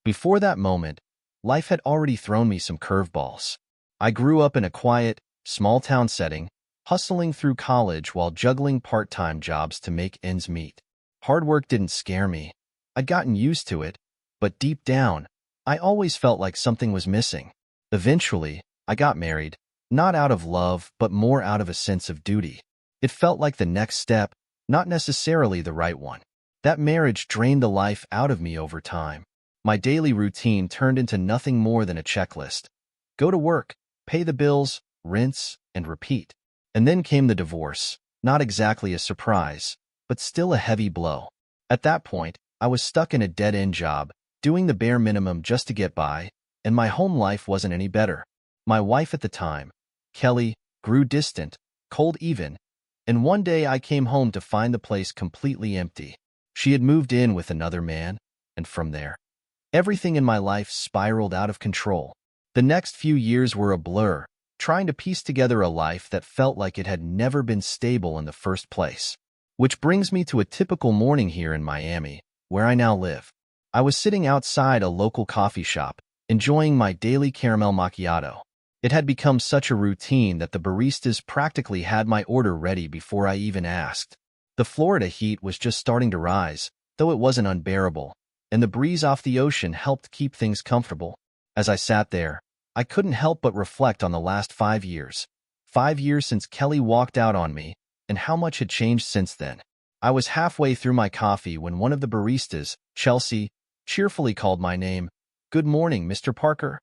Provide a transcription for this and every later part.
Before that moment, life had already thrown me some curveballs. I grew up in a quiet, small-town setting, hustling through college while juggling part-time jobs to make ends meet. Hard work didn't scare me. I'd gotten used to it, but deep down, I always felt like something was missing. Eventually, I got married, not out of love, but more out of a sense of duty. It felt like the next step, not necessarily the right one. That marriage drained the life out of me over time. My daily routine turned into nothing more than a checklist. Go to work, pay the bills, rinse, and repeat. And then came the divorce, not exactly a surprise, but still a heavy blow. At that point, I was stuck in a dead-end job, doing the bare minimum just to get by, and my home life wasn't any better. My wife at the time, Kelly, grew distant, cold even, and one day I came home to find the place completely empty. She had moved in with another man, and from there, everything in my life spiraled out of control. The next few years were a blur, trying to piece together a life that felt like it had never been stable in the first place. Which brings me to a typical morning here in Miami, where I now live. I was sitting outside a local coffee shop, enjoying my daily caramel macchiato. It had become such a routine that the baristas practically had my order ready before I even asked. The Florida heat was just starting to rise, though it wasn't unbearable, and the breeze off the ocean helped keep things comfortable. As I sat there, I couldn't help but reflect on the last 5 years. 5 years since Kelly walked out on me, and how much had changed since then. I was halfway through my coffee when one of the baristas, Chelsea, cheerfully called my name. "Good morning, Mr. Parker."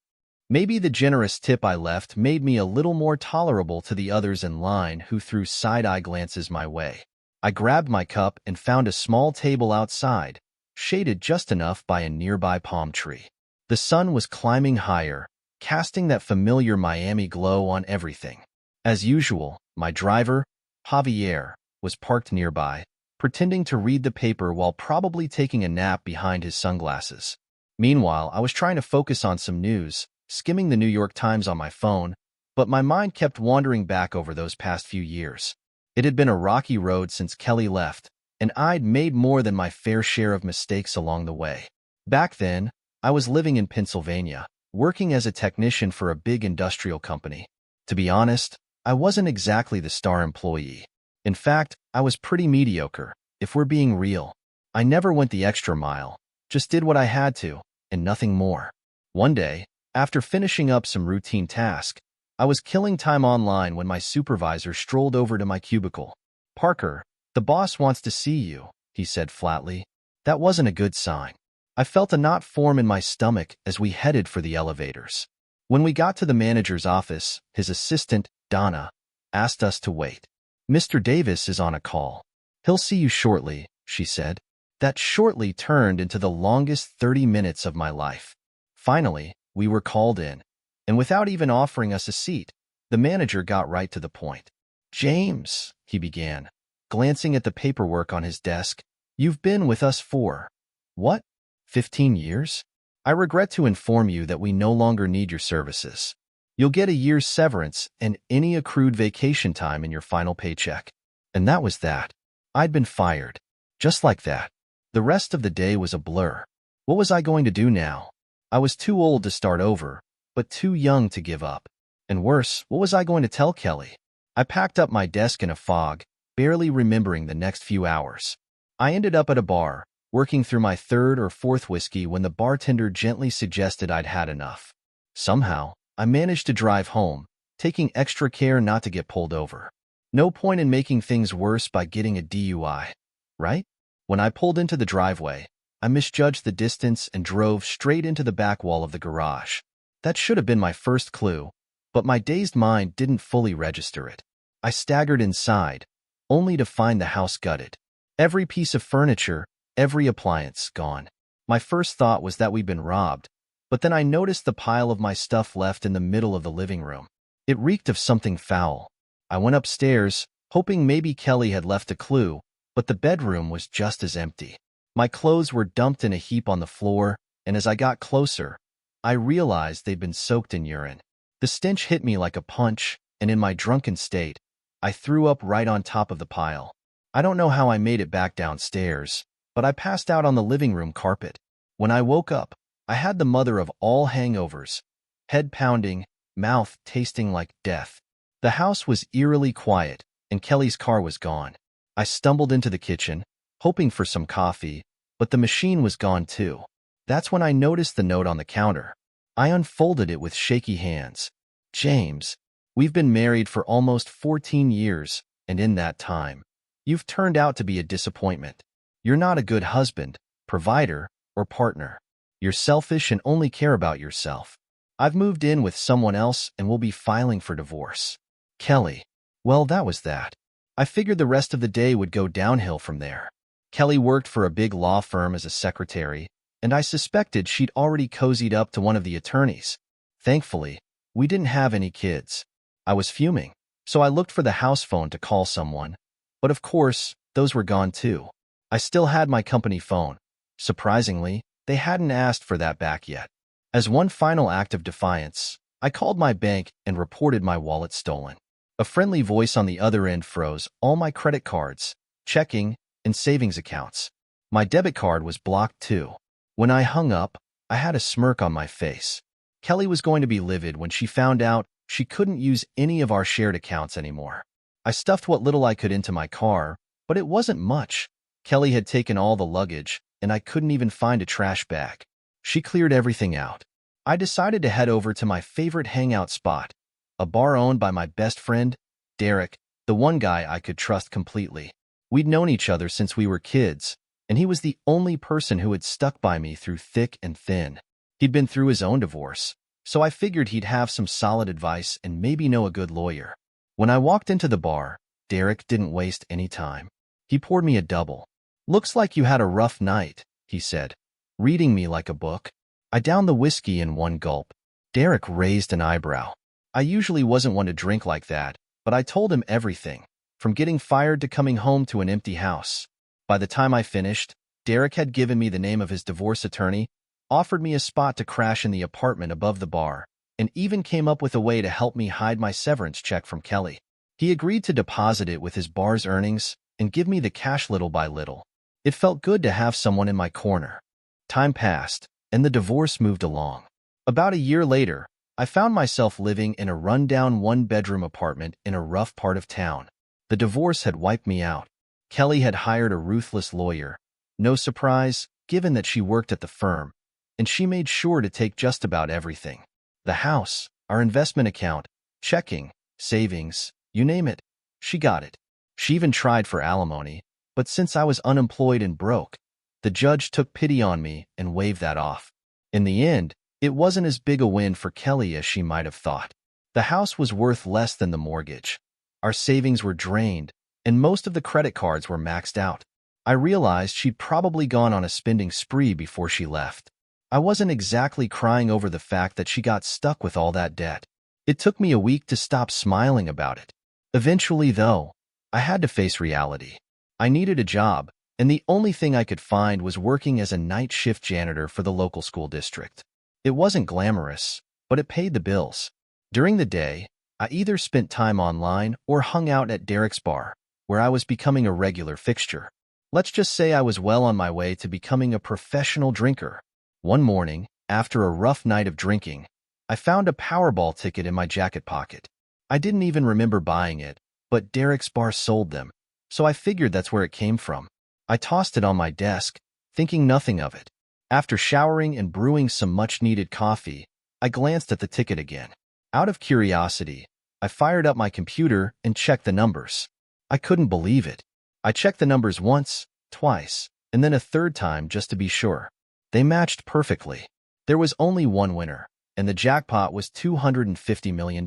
Maybe the generous tip I left made me a little more tolerable to the others in line who threw side-eye glances my way. I grabbed my cup and found a small table outside, shaded just enough by a nearby palm tree. The sun was climbing higher, casting that familiar Miami glow on everything. As usual, my driver, Javier, was parked nearby, pretending to read the paper while probably taking a nap behind his sunglasses. Meanwhile, I was trying to focus on some news, skimming the New York Times on my phone, but my mind kept wandering back over those past few years. It had been a rocky road since Kelly left, and I'd made more than my fair share of mistakes along the way. Back then, I was living in Pennsylvania, working as a technician for a big industrial company. To be honest, I wasn't exactly the star employee. In fact, I was pretty mediocre, if we're being real. I never went the extra mile, just did what I had to, and nothing more. One day, after finishing up some routine task, I was killing time online when my supervisor strolled over to my cubicle. "Parker, the boss wants to see you," he said flatly. That wasn't a good sign. I felt a knot form in my stomach as we headed for the elevators. When we got to the manager's office, his assistant, Donna, asked us to wait. "Mr. Davis is on a call. He'll see you shortly," she said. That shortly turned into the longest 30 minutes of my life. Finally, we were called in, and without even offering us a seat, the manager got right to the point. "James," he began, glancing at the paperwork on his desk, "you've been with us for, what, 15 years? I regret to inform you that we no longer need your services. You'll get a year's severance and any accrued vacation time in your final paycheck." And that was that. I'd been fired. Just like that. The rest of the day was a blur. What was I going to do now? I was too old to start over, but too young to give up. And worse, what was I going to tell Kelly? I packed up my desk in a fog, barely remembering the next few hours. I ended up at a bar, working through my third or fourth whiskey when the bartender gently suggested I'd had enough. Somehow, I managed to drive home, taking extra care not to get pulled over. No point in making things worse by getting a DUI, right? When I pulled into the driveway, I misjudged the distance and drove straight into the back wall of the garage. That should have been my first clue, but my dazed mind didn't fully register it. I staggered inside, only to find the house gutted. Every piece of furniture, every appliance gone. My first thought was that we'd been robbed, but then I noticed the pile of my stuff left in the middle of the living room. It reeked of something foul. I went upstairs, hoping maybe Kelly had left a clue, but the bedroom was just as empty. My clothes were dumped in a heap on the floor, and as I got closer, I realized they'd been soaked in urine. The stench hit me like a punch, and in my drunken state, I threw up right on top of the pile. I don't know how I made it back downstairs, but I passed out on the living room carpet. When I woke up, I had the mother of all hangovers, head pounding, mouth tasting like death. The house was eerily quiet, and Kelly's car was gone. I stumbled into the kitchen, hoping for some coffee, but the machine was gone too. That's when I noticed the note on the counter. I unfolded it with shaky hands. James, we've been married for almost 14 years, and in that time, you've turned out to be a disappointment. You're not a good husband, provider, or partner. You're selfish and only care about yourself. I've moved in with someone else and will be filing for divorce. Kelly. Well, that was that. I figured the rest of the day would go downhill from there. Kelly worked for a big law firm as a secretary, and I suspected she'd already cozied up to one of the attorneys. Thankfully, we didn't have any kids. I was fuming, so I looked for the house phone to call someone. But of course, those were gone too. I still had my company phone. Surprisingly, they hadn't asked for that back yet. As one final act of defiance, I called my bank and reported my wallet stolen. A friendly voice on the other end froze all my credit cards, checking, and savings accounts. My debit card was blocked too. When I hung up, I had a smirk on my face. Kelly was going to be livid when she found out she couldn't use any of our shared accounts anymore. I stuffed what little I could into my car, but it wasn't much. Kelly had taken all the luggage, and I couldn't even find a trash bag. She cleared everything out. I decided to head over to my favorite hangout spot, a bar owned by my best friend, Derek, the one guy I could trust completely. We'd known each other since we were kids, and he was the only person who had stuck by me through thick and thin. He'd been through his own divorce, so I figured he'd have some solid advice and maybe know a good lawyer. When I walked into the bar, Derek didn't waste any time. He poured me a double. "Looks like you had a rough night," he said, reading me like a book. I downed the whiskey in one gulp. Derek raised an eyebrow. I usually wasn't one to drink like that, but I told him everything, from getting fired to coming home to an empty house. By the time I finished, Derek had given me the name of his divorce attorney, offered me a spot to crash in the apartment above the bar, and even came up with a way to help me hide my severance check from Kelly. He agreed to deposit it with his bar's earnings and give me the cash little by little. It felt good to have someone in my corner. Time passed, and the divorce moved along. About a year later, I found myself living in a rundown one-bedroom apartment in a rough part of town. The divorce had wiped me out. Kelly had hired a ruthless lawyer. No surprise, given that she worked at the firm, and she made sure to take just about everything. The house, our investment account, checking, savings, you name it, she got it. She even tried for alimony, but since I was unemployed and broke, the judge took pity on me and waved that off. In the end, it wasn't as big a win for Kelly as she might have thought. The house was worth less than the mortgage. Our savings were drained, and most of the credit cards were maxed out. I realized she'd probably gone on a spending spree before she left. I wasn't exactly crying over the fact that she got stuck with all that debt. It took me a week to stop smiling about it. Eventually, though, I had to face reality. I needed a job, and the only thing I could find was working as a night shift janitor for the local school district. It wasn't glamorous, but it paid the bills. During the day, I either spent time online or hung out at Derek's bar, where I was becoming a regular fixture. Let's just say I was well on my way to becoming a professional drinker. One morning, after a rough night of drinking, I found a Powerball ticket in my jacket pocket. I didn't even remember buying it, but Derek's bar sold them, so I figured that's where it came from. I tossed it on my desk, thinking nothing of it. After showering and brewing some much-needed coffee, I glanced at the ticket again. Out of curiosity, I fired up my computer and checked the numbers. I couldn't believe it. I checked the numbers once, twice, and then a third time just to be sure. They matched perfectly. There was only one winner, and the jackpot was $250 million.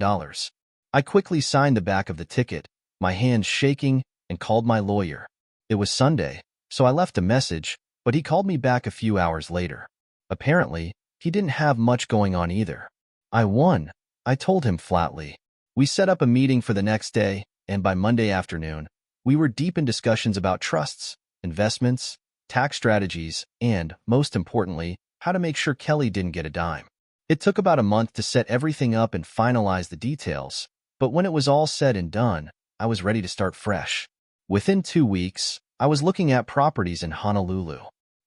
I quickly signed the back of the ticket, my hands shaking, and called my lawyer. It was Sunday, so I left a message, but he called me back a few hours later. Apparently, he didn't have much going on either. I won, I told him flatly. We set up a meeting for the next day, and by Monday afternoon, we were deep in discussions about trusts, investments, tax strategies, and, most importantly, how to make sure Kelly didn't get a dime. It took about a month to set everything up and finalize the details, but when it was all said and done, I was ready to start fresh. Within 2 weeks, I was looking at properties in Honolulu.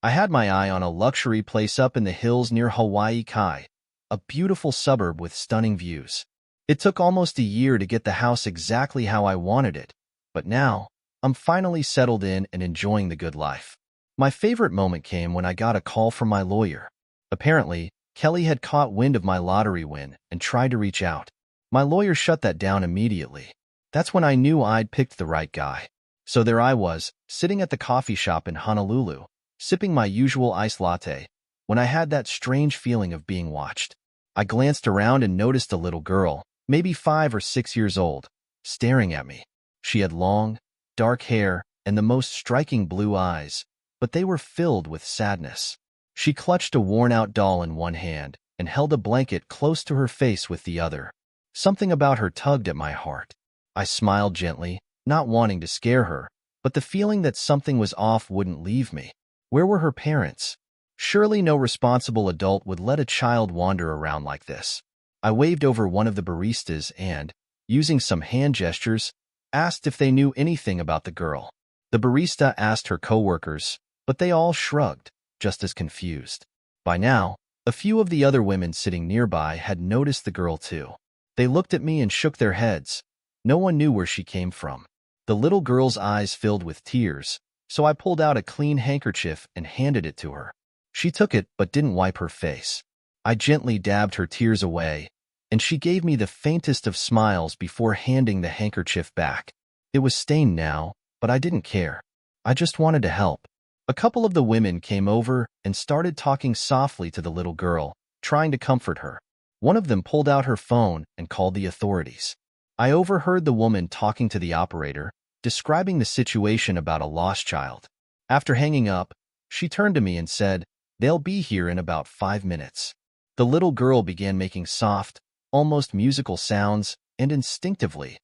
I had my eye on a luxury place up in the hills near Hawaii Kai, a beautiful suburb with stunning views. It took almost a year to get the house exactly how I wanted it, but now, I'm finally settled in and enjoying the good life. My favorite moment came when I got a call from my lawyer. Apparently, Kelly had caught wind of my lottery win and tried to reach out. My lawyer shut that down immediately. That's when I knew I'd picked the right guy. So there I was, sitting at the coffee shop in Honolulu, sipping my usual iced latte, when I had that strange feeling of being watched. I glanced around and noticed a little girl, maybe 5 or 6 years old, staring at me. She had long, dark hair and the most striking blue eyes, but they were filled with sadness. She clutched a worn-out doll in one hand and held a blanket close to her face with the other. Something about her tugged at my heart. I smiled gently, not wanting to scare her, but the feeling that something was off wouldn't leave me. Where were her parents? Surely no responsible adult would let a child wander around like this. I waved over one of the baristas and, using some hand gestures, asked if they knew anything about the girl. The barista asked her coworkers, but they all shrugged, just as confused. By now, a few of the other women sitting nearby had noticed the girl too. They looked at me and shook their heads. No one knew where she came from. The little girl's eyes filled with tears, so I pulled out a clean handkerchief and handed it to her. She took it but didn't wipe her face. I gently dabbed her tears away, and she gave me the faintest of smiles before handing the handkerchief back. It was stained now, but I didn't care. I just wanted to help. A couple of the women came over and started talking softly to the little girl, trying to comfort her. One of them pulled out her phone and called the authorities. I overheard the woman talking to the operator, describing the situation about a lost child. After hanging up, she turned to me and said, "They'll be here in about 5 minutes." The little girl began making soft, almost musical sounds, and instinctively,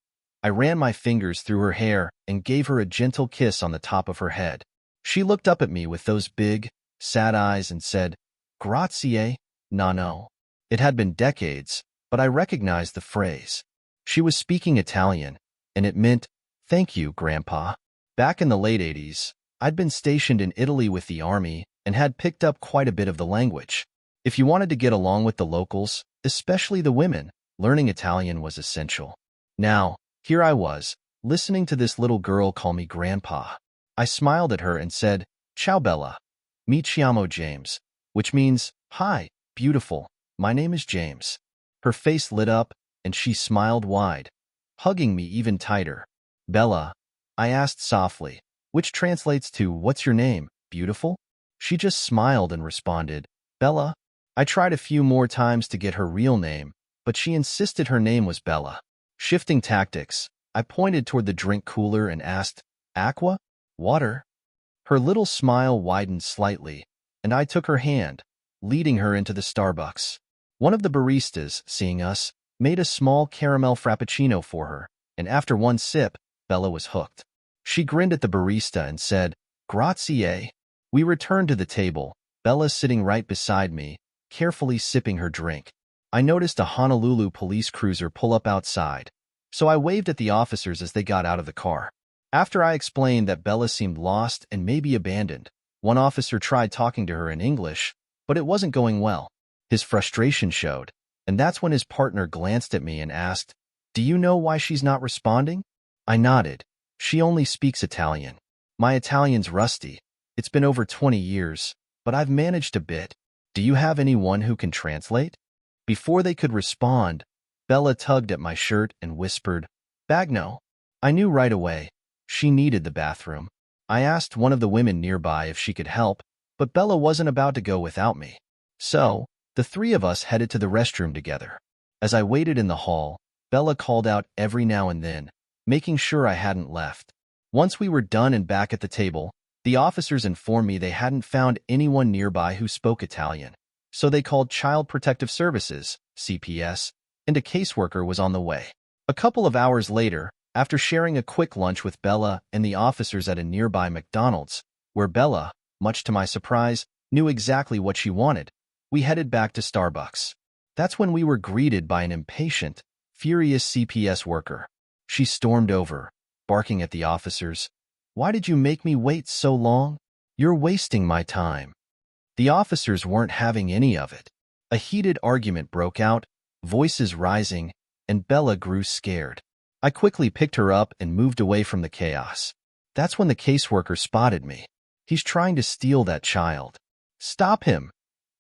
I ran my fingers through her hair and gave her a gentle kiss on the top of her head. She looked up at me with those big, sad eyes and said, "Grazie, nonno." It had been decades, but I recognized the phrase. She was speaking Italian, and it meant, "Thank you, Grandpa." Back in the late 80s, I'd been stationed in Italy with the army and had picked up quite a bit of the language. If you wanted to get along with the locals, especially the women, learning Italian was essential. Now, here I was, listening to this little girl call me Grandpa. I smiled at her and said, "Ciao Bella. Mi chiamo James," which means, "Hi, beautiful. My name is James." Her face lit up, and she smiled wide, hugging me even tighter. "Bella," I asked softly, which translates to, "What's your name, beautiful?" She just smiled and responded, "Bella." I tried a few more times to get her real name, but she insisted her name was Bella. Shifting tactics, I pointed toward the drink cooler and asked, "Aqua? Water?" Her little smile widened slightly, and I took her hand, leading her into the Starbucks. One of the baristas, seeing us, made a small caramel frappuccino for her, and after one sip, Bella was hooked. She grinned at the barista and said, "Grazie." We returned to the table, Bella sitting right beside me, carefully sipping her drink. I noticed a Honolulu police cruiser pull up outside, so I waved at the officers as they got out of the car. After I explained that Bella seemed lost and maybe abandoned, one officer tried talking to her in English, but it wasn't going well. His frustration showed, and that's when his partner glanced at me and asked, "Do you know why she's not responding?" I nodded. "She only speaks Italian. My Italian's rusty. It's been over 20 years, but I've managed a bit. Do you have anyone who can translate?" Before they could respond, Bella tugged at my shirt and whispered, "Bagno." I knew right away. She needed the bathroom. I asked one of the women nearby if she could help, but Bella wasn't about to go without me. So, the three of us headed to the restroom together. As I waited in the hall, Bella called out every now and then, making sure I hadn't left. Once we were done and back at the table, the officers informed me they hadn't found anyone nearby who spoke Italian. So they called Child Protective Services, CPS, and a caseworker was on the way. A couple of hours later, after sharing a quick lunch with Bella and the officers at a nearby McDonald's, where Bella, much to my surprise, knew exactly what she wanted, we headed back to Starbucks. That's when we were greeted by an impatient, furious CPS worker. She stormed over, barking at the officers. "Why did you make me wait so long? You're wasting my time." The officers weren't having any of it. A heated argument broke out, voices rising, and Bella grew scared. I quickly picked her up and moved away from the chaos. That's when the caseworker spotted me. "He's trying to steal that child." "Stop him!"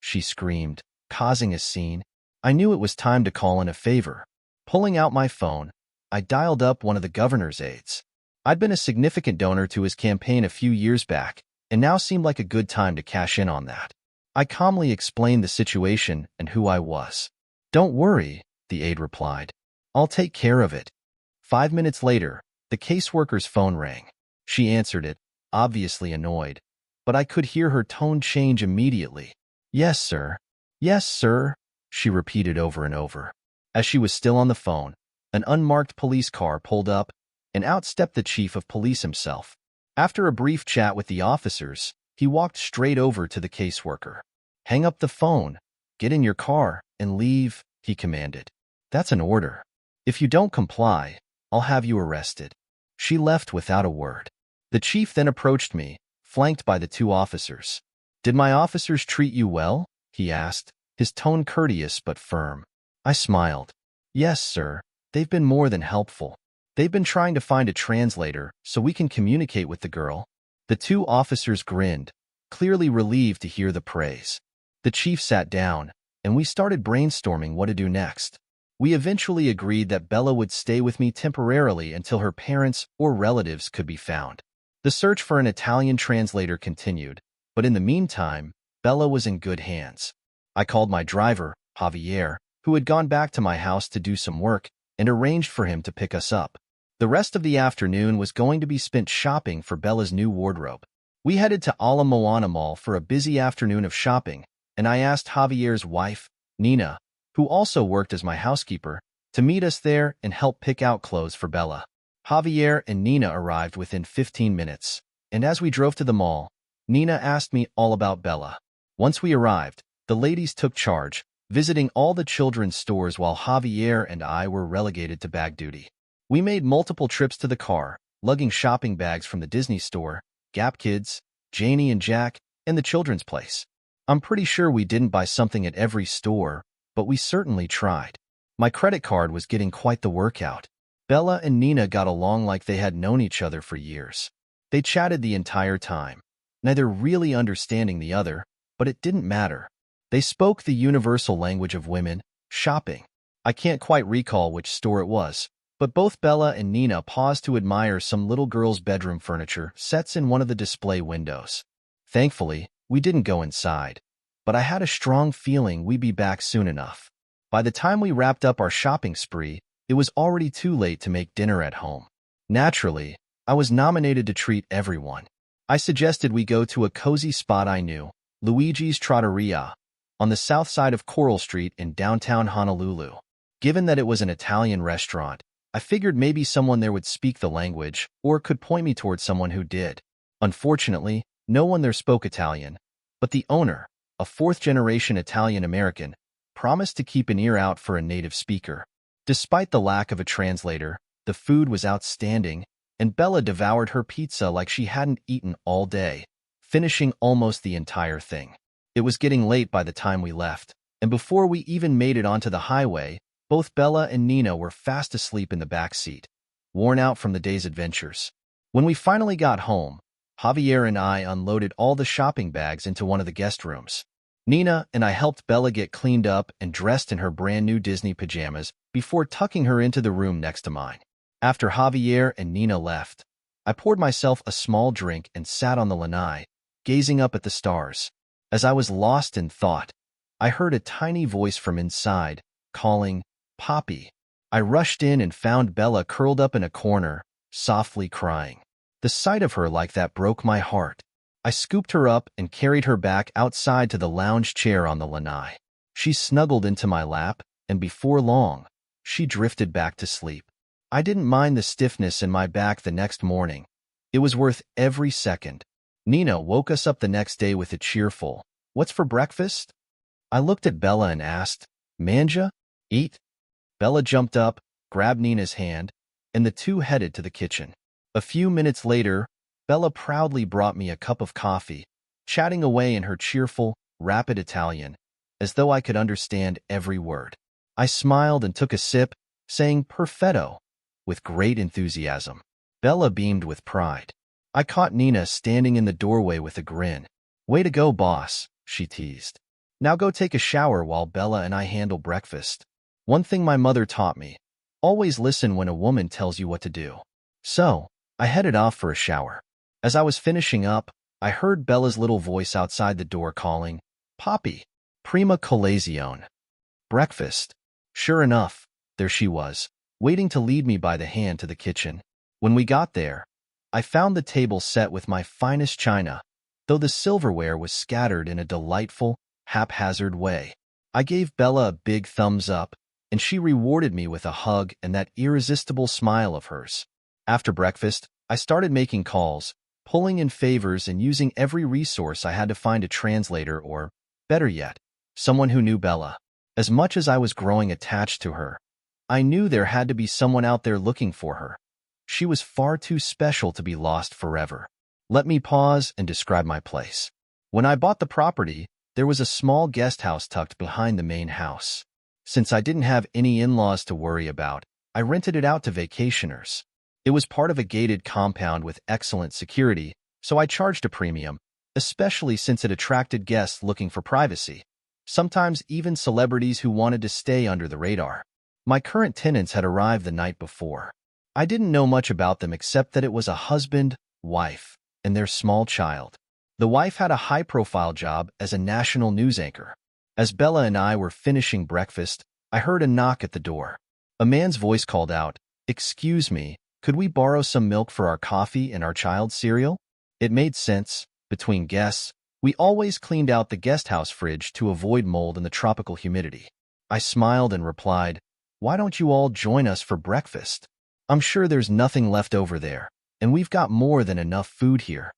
she screamed, causing a scene. I knew it was time to call in a favor. Pulling out my phone, I dialed up one of the governor's aides. I'd been a significant donor to his campaign a few years back, and now seemed like a good time to cash in on that. I calmly explained the situation and who I was. "Don't worry," the aide replied. "I'll take care of it." 5 minutes later, the caseworker's phone rang. She answered it, obviously annoyed, but I could hear her tone change immediately. "Yes, sir. Yes, sir," she repeated over and over. As she was still on the phone, an unmarked police car pulled up, and out stepped the chief of police himself. After a brief chat with the officers, he walked straight over to the caseworker. "Hang up the phone, get in your car, and leave," he commanded. "That's an order. If you don't comply, I'll have you arrested." She left without a word. The chief then approached me, flanked by the two officers. "Did my officers treat you well?" he asked, his tone courteous but firm. I smiled. "Yes, sir. They've been more than helpful. They've been trying to find a translator so we can communicate with the girl." The two officers grinned, clearly relieved to hear the praise. The chief sat down, and we started brainstorming what to do next. We eventually agreed that Bella would stay with me temporarily until her parents or relatives could be found. The search for an Italian translator continued, but in the meantime, Bella was in good hands. I called my driver, Javier, who had gone back to my house to do some work, and arranged for him to pick us up. The rest of the afternoon was going to be spent shopping for Bella's new wardrobe. We headed to Ala Moana Mall for a busy afternoon of shopping, and I asked Javier's wife, Nina, who also worked as my housekeeper, to meet us there and help pick out clothes for Bella. Javier and Nina arrived within 15 minutes, and as we drove to the mall, Nina asked me all about Bella. Once we arrived, the ladies took charge, visiting all the children's stores while Javier and I were relegated to bag duty. We made multiple trips to the car, lugging shopping bags from the Disney store, Gap Kids, Janie and Jack, and the children's place. I'm pretty sure we didn't buy something at every store, but we certainly tried. My credit card was getting quite the workout. Bella and Nina got along like they had known each other for years. They chatted the entire time, neither really understanding the other, but it didn't matter. They spoke the universal language of women, shopping. I can't quite recall which store it was, but both Bella and Nina paused to admire some little girl's bedroom furniture sets in one of the display windows. Thankfully, we didn't go inside, but I had a strong feeling we'd be back soon enough. By the time we wrapped up our shopping spree, it was already too late to make dinner at home. Naturally, I was nominated to treat everyone. I suggested we go to a cozy spot I knew, Luigi's Trattoria, on the south side of Coral Street in downtown Honolulu. Given that it was an Italian restaurant, I figured maybe someone there would speak the language or could point me towards someone who did. Unfortunately, no one there spoke Italian, but the owner, a fourth-generation Italian-American, promised to keep an ear out for a native speaker. Despite the lack of a translator, the food was outstanding, and Bella devoured her pizza like she hadn't eaten all day, finishing almost the entire thing. It was getting late by the time we left, and before we even made it onto the highway, both Bella and Nina were fast asleep in the back seat, worn out from the day's adventures. When we finally got home, Javier and I unloaded all the shopping bags into one of the guest rooms. Nina and I helped Bella get cleaned up and dressed in her brand new Disney pajamas before tucking her into the room next to mine. After Javier and Nina left, I poured myself a small drink and sat on the lanai, gazing up at the stars. As I was lost in thought, I heard a tiny voice from inside, calling, "Poppy." I rushed in and found Bella curled up in a corner, softly crying. The sight of her like that broke my heart. I scooped her up and carried her back outside to the lounge chair on the lanai. She snuggled into my lap, and before long, she drifted back to sleep. I didn't mind the stiffness in my back the next morning. It was worth every second. Nina woke us up the next day with a cheerful, "What's for breakfast?" I looked at Bella and asked, "Manja? Eat?" Bella jumped up, grabbed Nina's hand, and the two headed to the kitchen. A few minutes later, Bella proudly brought me a cup of coffee, chatting away in her cheerful, rapid Italian, as though I could understand every word. I smiled and took a sip, saying perfetto, with great enthusiasm. Bella beamed with pride. I caught Nina standing in the doorway with a grin. "Way to go, boss," she teased. "Now go take a shower while Bella and I handle breakfast." One thing my mother taught me: always listen when a woman tells you what to do. So, I headed off for a shower. As I was finishing up, I heard Bella's little voice outside the door calling, "Poppy, prima colazione." Breakfast. Sure enough, there she was, waiting to lead me by the hand to the kitchen. When we got there, I found the table set with my finest china, though the silverware was scattered in a delightful, haphazard way. I gave Bella a big thumbs up, and she rewarded me with a hug and that irresistible smile of hers. After breakfast, I started making calls, pulling in favors and using every resource I had to find a translator or, better yet, someone who knew Bella. As much as I was growing attached to her, I knew there had to be someone out there looking for her. She was far too special to be lost forever. Let me pause and describe my place. When I bought the property, there was a small guest house tucked behind the main house. Since I didn't have any in-laws to worry about, I rented it out to vacationers. It was part of a gated compound with excellent security, so I charged a premium, especially since it attracted guests looking for privacy, sometimes even celebrities who wanted to stay under the radar. My current tenants had arrived the night before. I didn't know much about them except that it was a husband, wife, and their small child. The wife had a high-profile job as a national news anchor. As Bella and I were finishing breakfast, I heard a knock at the door. A man's voice called out, "Excuse me, could we borrow some milk for our coffee and our child's cereal?" It made sense. Between guests, we always cleaned out the guesthouse fridge to avoid mold and the tropical humidity. I smiled and replied, "Why don't you all join us for breakfast? I'm sure there's nothing left over there, and we've got more than enough food here."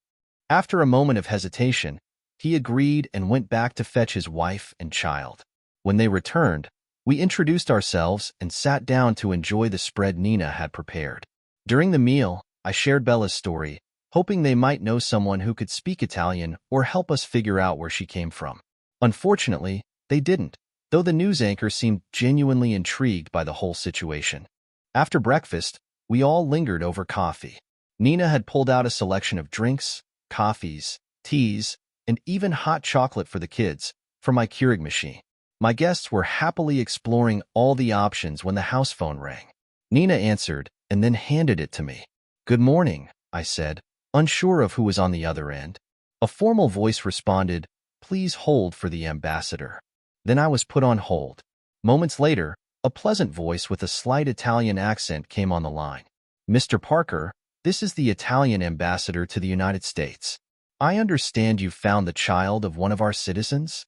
After a moment of hesitation, he agreed and went back to fetch his wife and child. When they returned, we introduced ourselves and sat down to enjoy the spread Nina had prepared. During the meal, I shared Bella's story, hoping they might know someone who could speak Italian or help us figure out where she came from. Unfortunately, they didn't, though the news anchor seemed genuinely intrigued by the whole situation. After breakfast, we all lingered over coffee. Nina had pulled out a selection of drinks, coffees, teas, and even hot chocolate for the kids from my Keurig machine. My guests were happily exploring all the options when the house phone rang. Nina answered and then handed it to me. "Good morning," I said, unsure of who was on the other end. A formal voice responded, "Please hold for the ambassador." Then I was put on hold. Moments later, a pleasant voice with a slight Italian accent came on the line. "Mr. Parker, this is the Italian ambassador to the United States. I understand you found the child of one of our citizens?"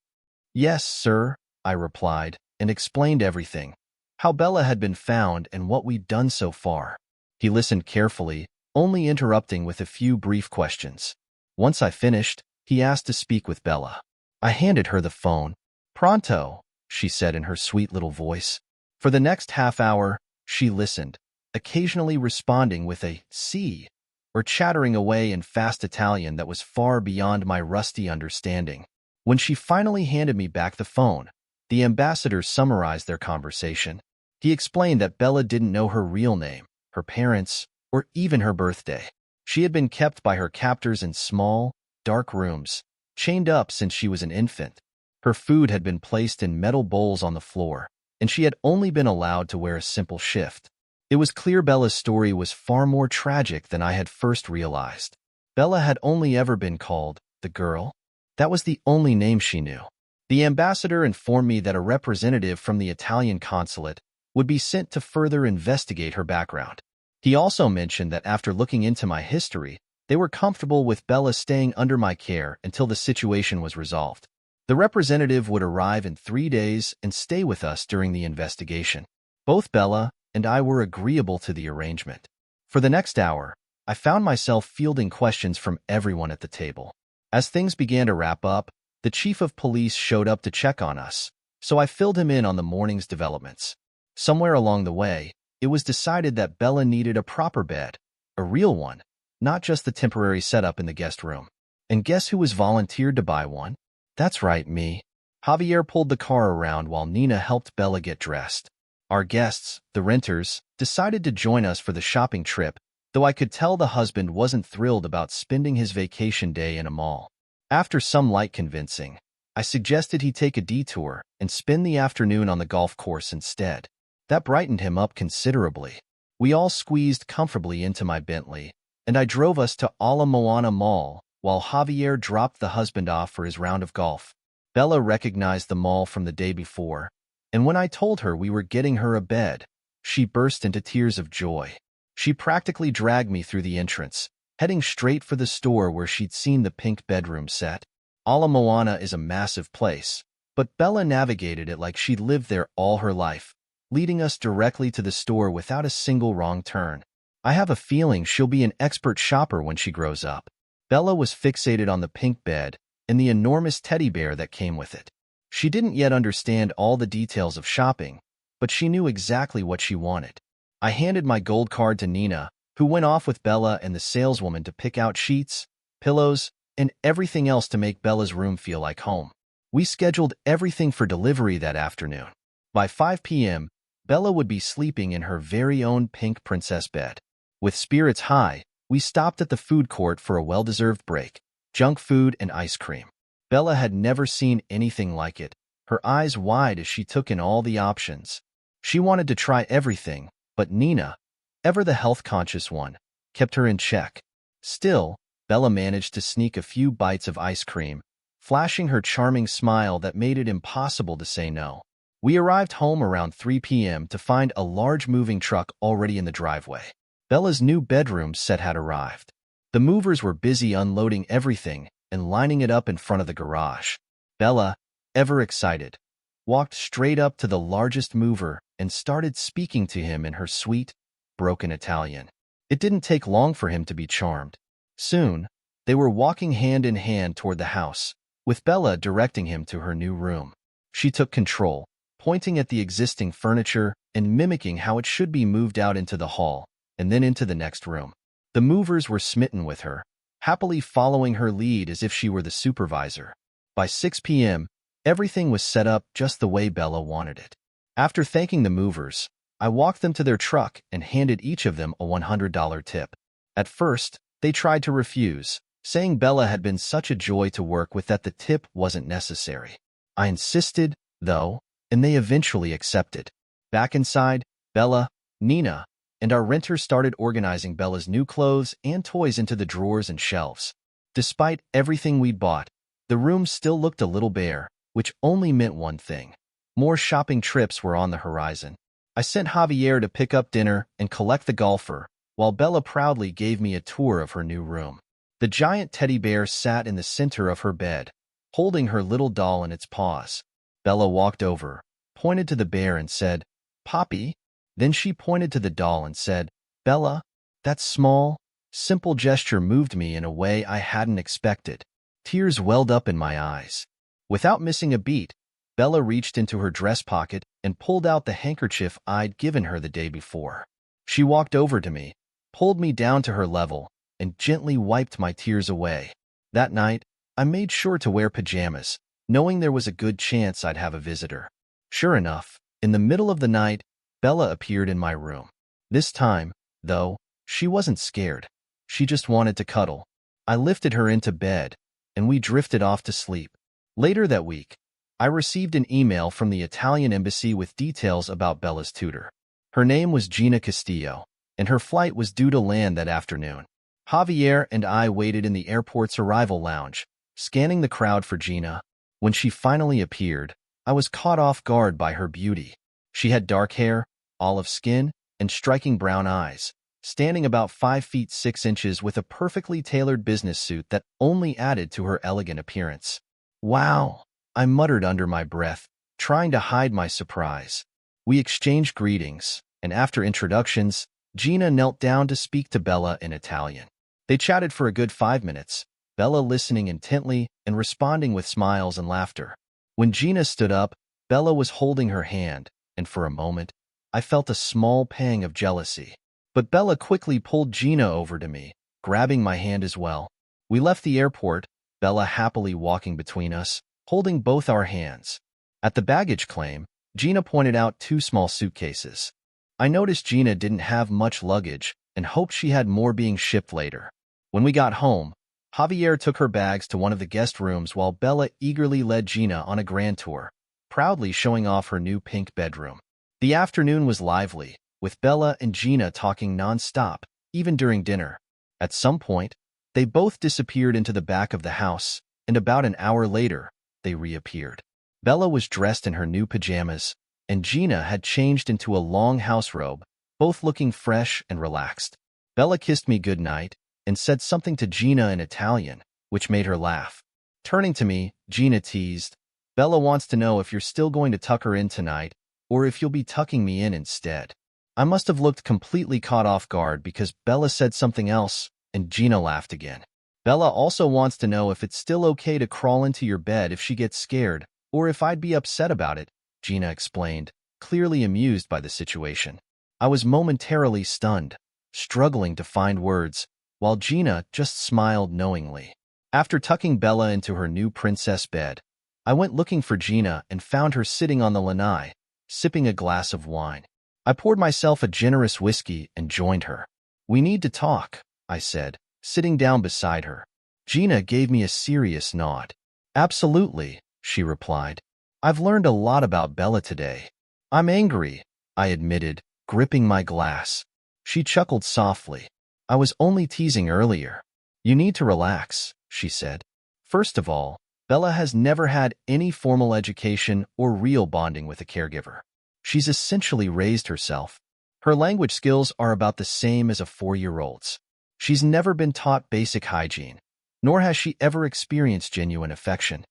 "Yes, sir," I replied, and explained everything, how Bella had been found and what we'd done so far. He listened carefully, only interrupting with a few brief questions. Once I finished, he asked to speak with Bella. I handed her the phone. "Pronto," she said in her sweet little voice. For the next half hour, she listened, occasionally responding with a "sì" or chattering away in fast Italian that was far beyond my rusty understanding. When she finally handed me back the phone, the ambassador summarized their conversation. He explained that Bella didn't know her real name, her parents, or even her birthday. She had been kept by her captors in small, dark rooms, chained up since she was an infant. Her food had been placed in metal bowls on the floor, and she had only been allowed to wear a simple shift. It was clear Bella's story was far more tragic than I had first realized. Bella had only ever been called the girl. That was the only name she knew. The ambassador informed me that a representative from the Italian consulate would be sent to further investigate her background. He also mentioned that after looking into my history, they were comfortable with Bella staying under my care until the situation was resolved. The representative would arrive in 3 days and stay with us during the investigation. Both Bella and I were agreeable to the arrangement. For the next hour, I found myself fielding questions from everyone at the table. As things began to wrap up, the chief of police showed up to check on us, so I filled him in on the morning's developments. Somewhere along the way, it was decided that Bella needed a proper bed, a real one, not just the temporary setup in the guest room. And guess who was volunteered to buy one? That's right, me. Javier pulled the car around while Nina helped Bella get dressed. Our guests, the renters, decided to join us for the shopping trip, though I could tell the husband wasn't thrilled about spending his vacation day in a mall. After some light convincing, I suggested he take a detour and spend the afternoon on the golf course instead. That brightened him up considerably. We all squeezed comfortably into my Bentley, and I drove us to Ala Moana Mall while Javier dropped the husband off for his round of golf. Bella recognized the mall from the day before, and when I told her we were getting her a bed, she burst into tears of joy. She practically dragged me through the entrance, heading straight for the store where she'd seen the pink bedroom set. Ala Moana is a massive place, but Bella navigated it like she'd lived there all her life, leading us directly to the store without a single wrong turn. I have a feeling she'll be an expert shopper when she grows up. Bella was fixated on the pink bed and the enormous teddy bear that came with it. She didn't yet understand all the details of shopping, but she knew exactly what she wanted. I handed my gold card to Nina, who went off with Bella and the saleswoman to pick out sheets, pillows, and everything else to make Bella's room feel like home. We scheduled everything for delivery that afternoon. By 5 p.m., Bella would be sleeping in her very own pink princess bed. With spirits high, we stopped at the food court for a well-deserved break, junk food and ice cream. Bella had never seen anything like it, her eyes wide as she took in all the options. She wanted to try everything, but Nina, ever the health-conscious one, kept her in check. Still, Bella managed to sneak a few bites of ice cream, flashing her charming smile that made it impossible to say no. We arrived home around 3 p.m. to find a large moving truck already in the driveway. Bella's new bedroom set had arrived. The movers were busy unloading everything and lining it up in front of the garage. Bella, ever excited, walked straight up to the largest mover and started speaking to him in her sweet, broken Italian. It didn't take long for him to be charmed. Soon, they were walking hand in hand toward the house, with Bella directing him to her new room. She took control, pointing at the existing furniture and mimicking how it should be moved out into the hall and then into the next room. The movers were smitten with her, happily following her lead as if she were the supervisor. By 6 p.m., everything was set up just the way Bella wanted it. After thanking the movers, I walked them to their truck and handed each of them a $100 tip. At first, they tried to refuse, saying Bella had been such a joy to work with that the tip wasn't necessary. I insisted, though, and they eventually accepted. Back inside, Bella, Nina, and our renter started organizing Bella's new clothes and toys into the drawers and shelves. Despite everything we'd bought, the room still looked a little bare, which only meant one thing. More shopping trips were on the horizon. I sent Javier to pick up dinner and collect the golfer, while Bella proudly gave me a tour of her new room. The giant teddy bear sat in the center of her bed, holding her little doll in its paws. Bella walked over, pointed to the bear and said, "Poppy?" Then she pointed to the doll and said, "Bella." That small, simple gesture moved me in a way I hadn't expected. Tears welled up in my eyes. Without missing a beat, Bella reached into her dress pocket and pulled out the handkerchief I'd given her the day before. She walked over to me, pulled me down to her level, and gently wiped my tears away. That night, I made sure to wear pajamas, knowing there was a good chance I'd have a visitor. Sure enough, in the middle of the night, Bella appeared in my room. This time, though, she wasn't scared. She just wanted to cuddle. I lifted her into bed, and we drifted off to sleep. Later that week, I received an email from the Italian embassy with details about Bella's tutor. Her name was Gina Castillo, and her flight was due to land that afternoon. Javier and I waited in the airport's arrival lounge, scanning the crowd for Gina. When she finally appeared, I was caught off guard by her beauty. She had dark hair, olive skin, and striking brown eyes, standing about 5 feet 6 inches with a perfectly tailored business suit that only added to her elegant appearance. "Wow," I muttered under my breath, trying to hide my surprise. We exchanged greetings, and after introductions, Gina knelt down to speak to Bella in Italian. They chatted for a good 5 minutes, Bella listening intently and responding with smiles and laughter. When Gina stood up, Bella was holding her hand, and for a moment, I felt a small pang of jealousy. But Bella quickly pulled Gina over to me, grabbing my hand as well. We left the airport, Bella happily walking between us, holding both our hands. At the baggage claim, Gina pointed out 2 small suitcases. I noticed Gina didn't have much luggage and hoped she had more being shipped later. When we got home, Javier took her bags to one of the guest rooms while Bella eagerly led Gina on a grand tour, proudly showing off her new pink bedroom. The afternoon was lively, with Bella and Gina talking non-stop, even during dinner. At some point, they both disappeared into the back of the house, and about an hour later, they reappeared. Bella was dressed in her new pajamas, and Gina had changed into a long house robe, both looking fresh and relaxed. Bella kissed me goodnight and said something to Gina in Italian, which made her laugh. Turning to me, Gina teased, "Bella wants to know if you're still going to tuck her in tonight, or if you'll be tucking me in instead." I must have looked completely caught off guard because Bella said something else, and Gina laughed again. "Bella also wants to know if it's still okay to crawl into your bed if she gets scared, or if I'd be upset about it," Gina explained, clearly amused by the situation. I was momentarily stunned, struggling to find words, while Gina just smiled knowingly. After tucking Bella into her new princess bed, I went looking for Gina and found her sitting on the lanai, sipping a glass of wine. I poured myself a generous whiskey and joined her. "We need to talk," I said, sitting down beside her. Gina gave me a serious nod. "Absolutely," she replied. "I've learned a lot about Bella today." "I'm angry," I admitted, gripping my glass. She chuckled softly. "I was only teasing earlier." "You need to relax," she said. "First of all, Bella has never had any formal education or real bonding with a caregiver. She's essentially raised herself. Her language skills are about the same as a 4-year-old's. She's never been taught basic hygiene, nor has she ever experienced genuine affection."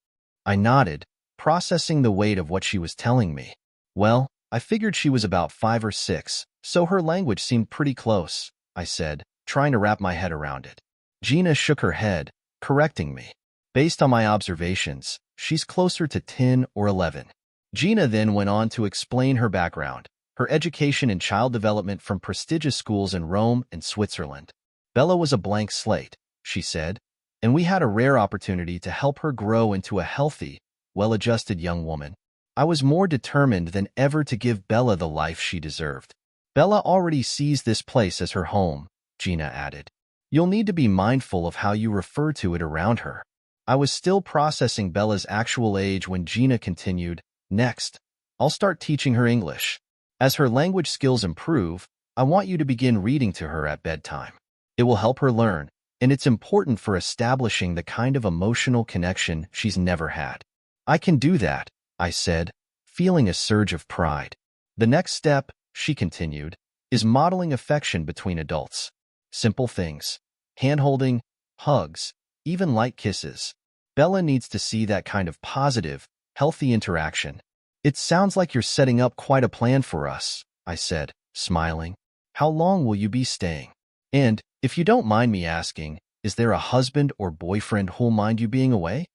I nodded, processing the weight of what she was telling me. "Well, I figured she was about 5 or 6, so her language seemed pretty close," I said, trying to wrap my head around it. Gina shook her head, correcting me. "Based on my observations, she's closer to 10 or 11. Gina then went on to explain her background, her education in child development from prestigious schools in Rome and Switzerland. "Bella was a blank slate," she said, "and we had a rare opportunity to help her grow into a healthy, well-adjusted young woman. I was more determined than ever to give Bella the life she deserved." "Bella already sees this place as her home," Gina added. "You'll need to be mindful of how you refer to it around her." I was still processing Bella's actual age when Gina continued, "Next, I'll start teaching her English. As her language skills improve, I want you to begin reading to her at bedtime. It will help her learn, and it's important for establishing the kind of emotional connection she's never had." "I can do that," I said, feeling a surge of pride. "The next step," she continued, "is modeling affection between adults. Simple things. Hand-holding, hugs, even light kisses. Bella needs to see that kind of positive, healthy interaction." "It sounds like you're setting up quite a plan for us," I said, smiling. "How long will you be staying? And, if you don't mind me asking, is there a husband or boyfriend who'll mind you being away?"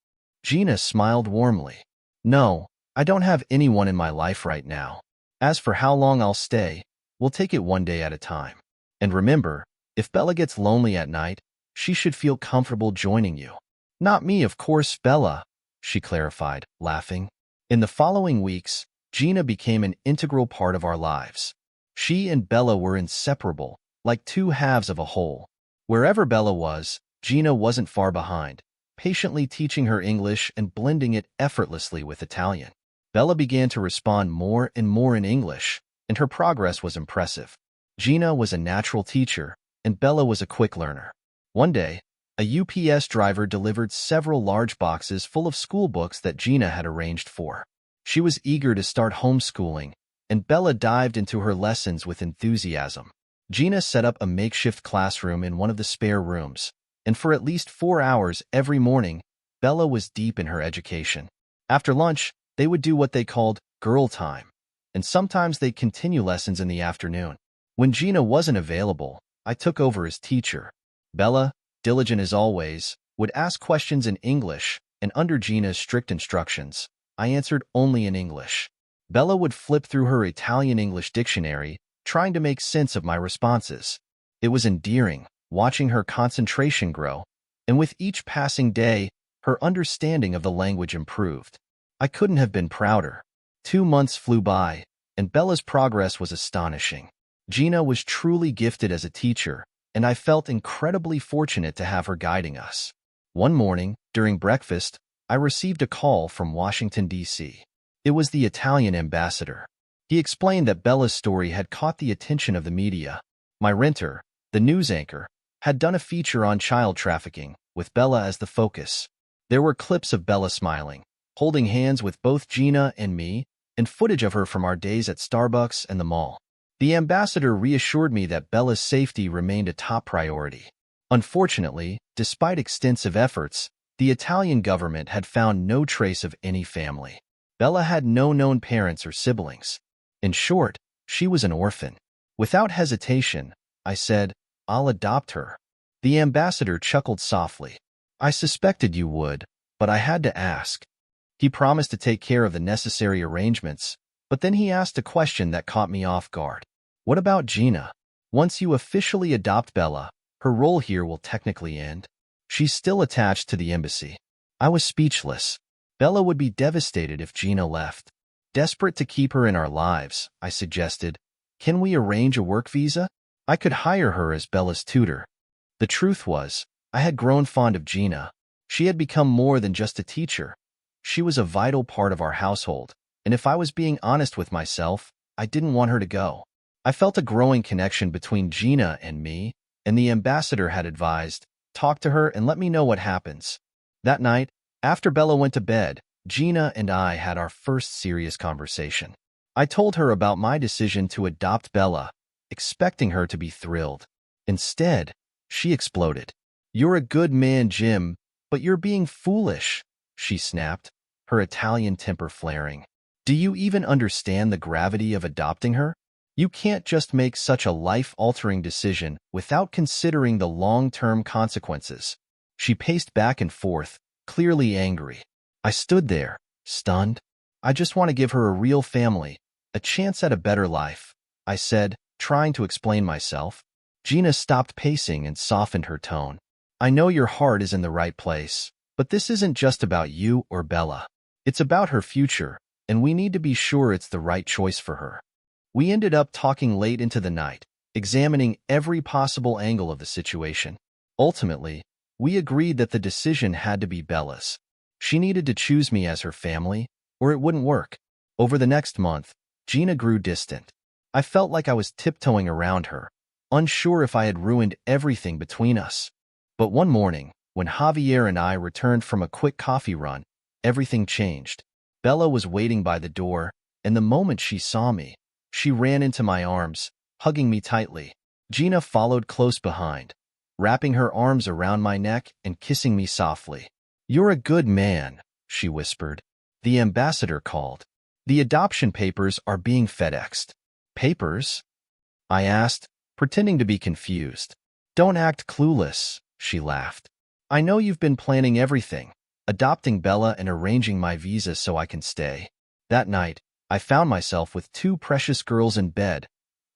Gina smiled warmly. "No, I don't have anyone in my life right now. As for how long I'll stay, we'll take it one day at a time. And remember, if Bella gets lonely at night, she should feel comfortable joining you." "Not me, of course, Bella," she clarified, laughing. In the following weeks, Gina became an integral part of our lives. She and Bella were inseparable, like 2 halves of a whole. Wherever Bella was, Gina wasn't far behind, patiently teaching her English and blending it effortlessly with Italian. Bella began to respond more and more in English, and her progress was impressive. Gina was a natural teacher, and Bella was a quick learner. One day, a UPS driver delivered several large boxes full of school books that Gina had arranged for. She was eager to start homeschooling, and Bella dived into her lessons with enthusiasm. Gina set up a makeshift classroom in one of the spare rooms, and for at least 4 hours every morning, Bella was deep in her education. After lunch, they would do what they called girl time, and sometimes they'd continue lessons in the afternoon. When Gina wasn't available, I took over as teacher. Bella, diligent as always, would ask questions in English, and under Gina's strict instructions, I answered only in English. Bella would flip through her Italian-English dictionary, trying to make sense of my responses. It was endearing, watching her concentration grow, and with each passing day, her understanding of the language improved. I couldn't have been prouder. 2 months flew by, and Bella's progress was astonishing. Gina was truly gifted as a teacher, and I felt incredibly fortunate to have her guiding us. One morning, during breakfast, I received a call from Washington, D.C. It was the Italian ambassador. He explained that Bella's story had caught the attention of the media. My renter, the news anchor, had done a feature on child trafficking, with Bella as the focus. There were clips of Bella smiling, holding hands with both Gina and me, and footage of her from our days at Starbucks and the mall. The ambassador reassured me that Bella's safety remained a top priority. Unfortunately, despite extensive efforts, the Italian government had found no trace of any family. Bella had no known parents or siblings. In short, she was an orphan. Without hesitation, I said, "I'll adopt her." The ambassador chuckled softly. "I suspected you would, but I had to ask." He promised to take care of the necessary arrangements, but then he asked a question that caught me off guard. "What about Gina? Once you officially adopt Bella, her role here will technically end. She's still attached to the embassy." I was speechless. Bella would be devastated if Gina left. Desperate to keep her in our lives, I suggested, "Can we arrange a work visa? I could hire her as Bella's tutor." The truth was, I had grown fond of Gina. She had become more than just a teacher. She was a vital part of our household, and if I was being honest with myself, I didn't want her to go. I felt a growing connection between Gina and me, and the ambassador had advised, "Talk to her and let me know what happens." That night, after Bella went to bed, Gina and I had our first serious conversation. I told her about my decision to adopt Bella, expecting her to be thrilled. Instead, she exploded. "You're a good man, Jim, but you're being foolish," she snapped, her Italian temper flaring. "Do you even understand the gravity of adopting her? You can't just make such a life-altering decision without considering the long-term consequences." She paced back and forth, clearly angry. I stood there, stunned. "I just want to give her a real family, a chance at a better life," I said, trying to explain myself. Gina stopped pacing and softened her tone. "I know your heart is in the right place, but this isn't just about you or Bella. It's about her future, and we need to be sure it's the right choice for her." We ended up talking late into the night, examining every possible angle of the situation. Ultimately, we agreed that the decision had to be Bella's. She needed to choose me as her family, or it wouldn't work. Over the next month, Gina grew distant. I felt like I was tiptoeing around her, unsure if I had ruined everything between us. But one morning, when Javier and I returned from a quick coffee run, everything changed. Bella was waiting by the door, and the moment she saw me, she ran into my arms, hugging me tightly. Gina followed close behind, wrapping her arms around my neck and kissing me softly. "You're a good man," she whispered. The ambassador called. "The adoption papers are being FedExed." "Papers?" I asked, pretending to be confused. "Don't act clueless," she laughed. "I know you've been planning everything, adopting Bella and arranging my visa so I can stay." That night, I found myself with two precious girls in bed,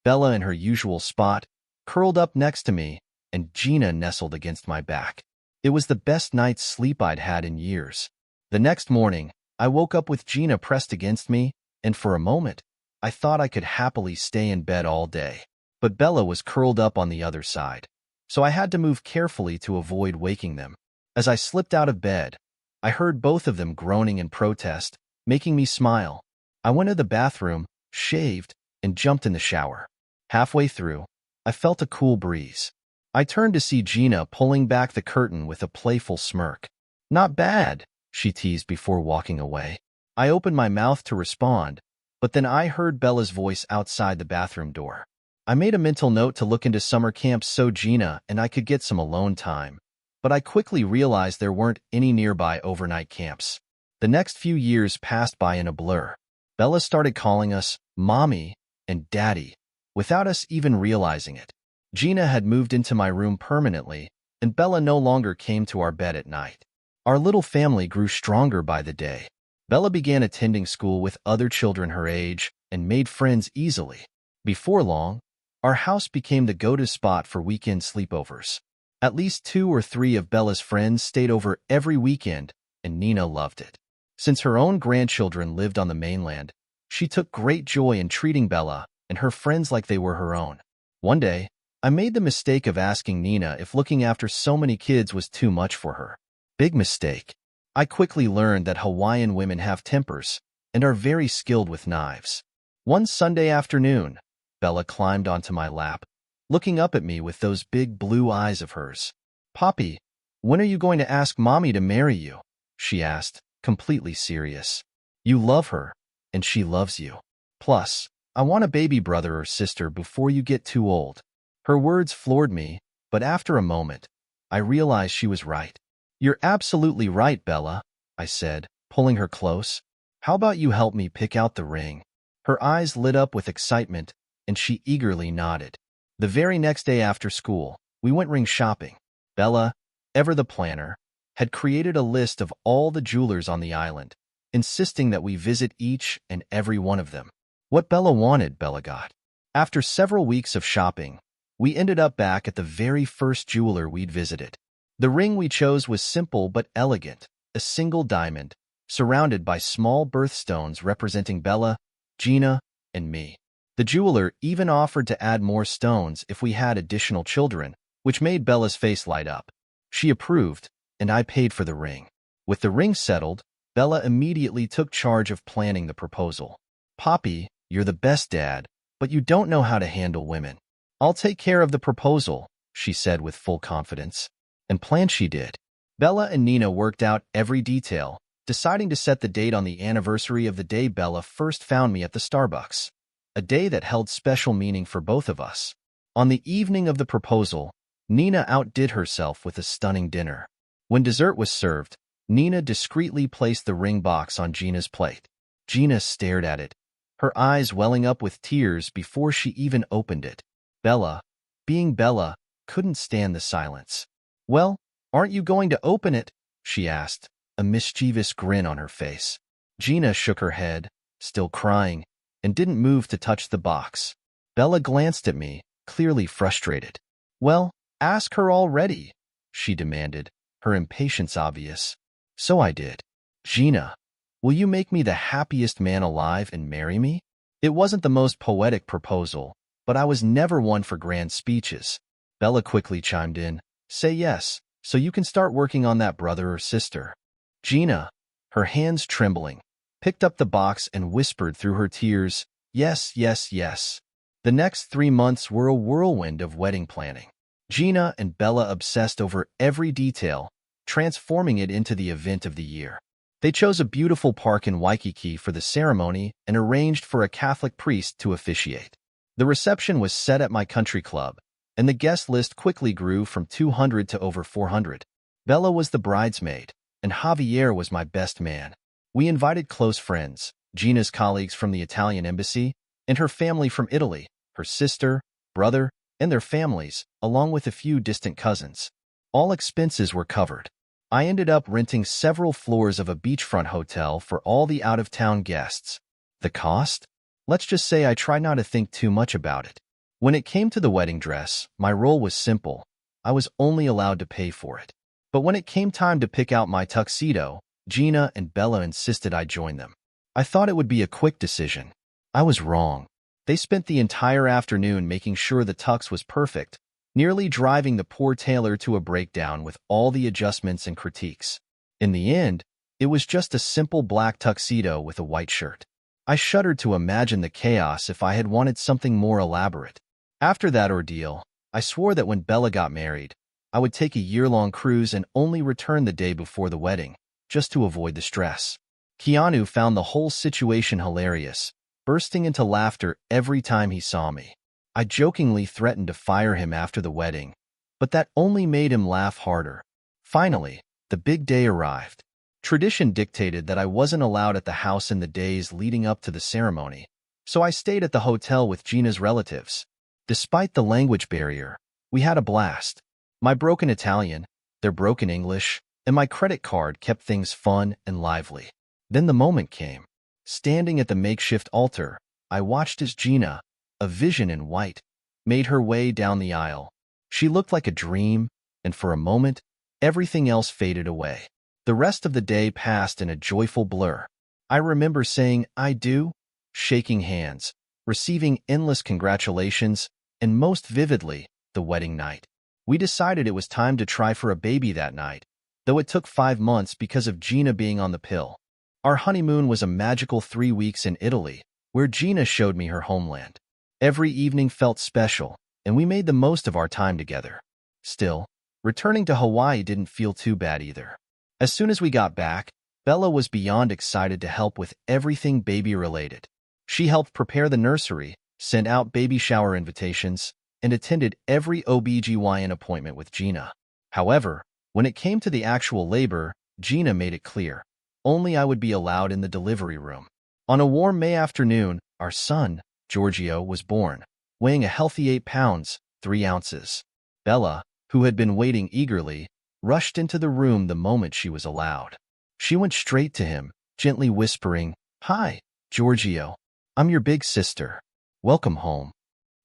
Bella in her usual spot, curled up next to me, and Gina nestled against my back. It was the best night's sleep I'd had in years. The next morning, I woke up with Gina pressed against me, and for a moment, I thought I could happily stay in bed all day. But Bella was curled up on the other side, so I had to move carefully to avoid waking them. As I slipped out of bed, I heard both of them groaning in protest, making me smile. I went to the bathroom, shaved, and jumped in the shower. Halfway through, I felt a cool breeze. I turned to see Gina pulling back the curtain with a playful smirk. "Not bad," she teased before walking away. I opened my mouth to respond, but then I heard Bella's voice outside the bathroom door. I made a mental note to look into summer camps so Gina and I could get some alone time, but I quickly realized there weren't any nearby overnight camps. The next few years passed by in a blur. Bella started calling us Mommy and Daddy, without us even realizing it. Gina had moved into my room permanently, and Bella no longer came to our bed at night. Our little family grew stronger by the day. Bella began attending school with other children her age and made friends easily. Before long, Our house became the go-to spot for weekend sleepovers. At least 2 or 3 of Bella's friends stayed over every weekend, and Nina loved it. Since her own grandchildren lived on the mainland, she took great joy in treating Bella and her friends like they were her own. One day, I made the mistake of asking Nina if looking after so many kids was too much for her. Big mistake. I quickly learned that Hawaiian women have tempers and are very skilled with knives. One Sunday afternoon, Bella climbed onto my lap, looking up at me with those big blue eyes of hers. "Poppy, when are you going to ask Mommy to marry you?" she asked, completely serious. "You love her, and she loves you. Plus, I want a baby brother or sister before you get too old." Her words floored me, but after a moment, I realized she was right. "You're absolutely right, Bella," I said, pulling her close. "How about you help me pick out the ring?" Her eyes lit up with excitement, and she eagerly nodded. The very next day after school, we went ring shopping. Bella, ever the planner, had created a list of all the jewelers on the island, insisting that we visit each and every one of them. What Bella wanted, Bella got. After several weeks of shopping, we ended up back at the very first jeweler we'd visited. The ring we chose was simple but elegant, a single diamond, surrounded by small birthstones representing Bella, Gina, and me. The jeweler even offered to add more stones if we had additional children, which made Bella's face light up. She approved, and I paid for the ring. With the ring settled, Bella immediately took charge of planning the proposal. "Poppy, you're the best dad, but you don't know how to handle women. I'll take care of the proposal," she said with full confidence. And plan she did. Bella and Nina worked out every detail, deciding to set the date on the anniversary of the day Bella first found me at the Starbucks, a day that held special meaning for both of us. On the evening of the proposal, Nina outdid herself with a stunning dinner. When dessert was served, Nina discreetly placed the ring box on Gina's plate. Gina stared at it, her eyes welling up with tears before she even opened it. Bella, being Bella, couldn't stand the silence. "Well, aren't you going to open it?" she asked, a mischievous grin on her face. Gina shook her head, still crying, and didn't move to touch the box. Bella glanced at me, clearly frustrated. "Well, ask her already," she demanded, her impatience obvious. So I did. "Gina, will you make me the happiest man alive and marry me?" It wasn't the most poetic proposal, but I was never one for grand speeches. Bella quickly chimed in, "Say yes, so you can start working on that brother or sister." Gina, her hands trembling, picked up the box and whispered through her tears, "Yes, yes, yes." The next 3 months were a whirlwind of wedding planning. Gina and Bella obsessed over every detail, transforming it into the event of the year. They chose a beautiful park in Waikiki for the ceremony and arranged for a Catholic priest to officiate. The reception was set at my country club, and the guest list quickly grew from 200 to over 400. Bella was the bridesmaid, and Javier was my best man. We invited close friends, Gina's colleagues from the Italian embassy, and her family from Italy, her sister, brother, and their families, along with a few distant cousins. All expenses were covered. I ended up renting several floors of a beachfront hotel for all the out-of-town guests. The cost? Let's just say I tried not to think too much about it. When it came to the wedding dress, my role was simple. I was only allowed to pay for it. But when it came time to pick out my tuxedo, Gina and Bella insisted I join them. I thought it would be a quick decision. I was wrong. They spent the entire afternoon making sure the tux was perfect, nearly driving the poor tailor to a breakdown with all the adjustments and critiques. In the end, it was just a simple black tuxedo with a white shirt. I shuddered to imagine the chaos if I had wanted something more elaborate. After that ordeal, I swore that when Bella got married, I would take a year-long cruise and only return the day before the wedding, just to avoid the stress. Keanu found the whole situation hilarious, bursting into laughter every time he saw me. I jokingly threatened to fire him after the wedding, but that only made him laugh harder. Finally, the big day arrived. Tradition dictated that I wasn't allowed at the house in the days leading up to the ceremony, so I stayed at the hotel with Gina's relatives. Despite the language barrier, we had a blast. My broken Italian, their broken English, and my credit card kept things fun and lively. Then the moment came. Standing at the makeshift altar, I watched as Gina, a vision in white, made her way down the aisle. She looked like a dream, and for a moment, everything else faded away. The rest of the day passed in a joyful blur. I remember saying, "I do," shaking hands, receiving endless congratulations, and most vividly, the wedding night. We decided it was time to try for a baby that night, though it took 5 months because of Gina being on the pill. Our honeymoon was a magical 3 weeks in Italy, where Gina showed me her homeland. Every evening felt special, and we made the most of our time together. Still, returning to Hawaii didn't feel too bad either. As soon as we got back, Bella was beyond excited to help with everything baby-related. She helped prepare the nursery, sent out baby shower invitations, and attended every OB/GYN appointment with Gina. However, when it came to the actual labor, Gina made it clear. Only I would be allowed in the delivery room. On a warm May afternoon, our son, Giorgio, was born, weighing a healthy 8 pounds, 3 ounces. Bella, who had been waiting eagerly, rushed into the room the moment she was allowed. She went straight to him, gently whispering, "Hi, Giorgio. I'm your big sister. Welcome home."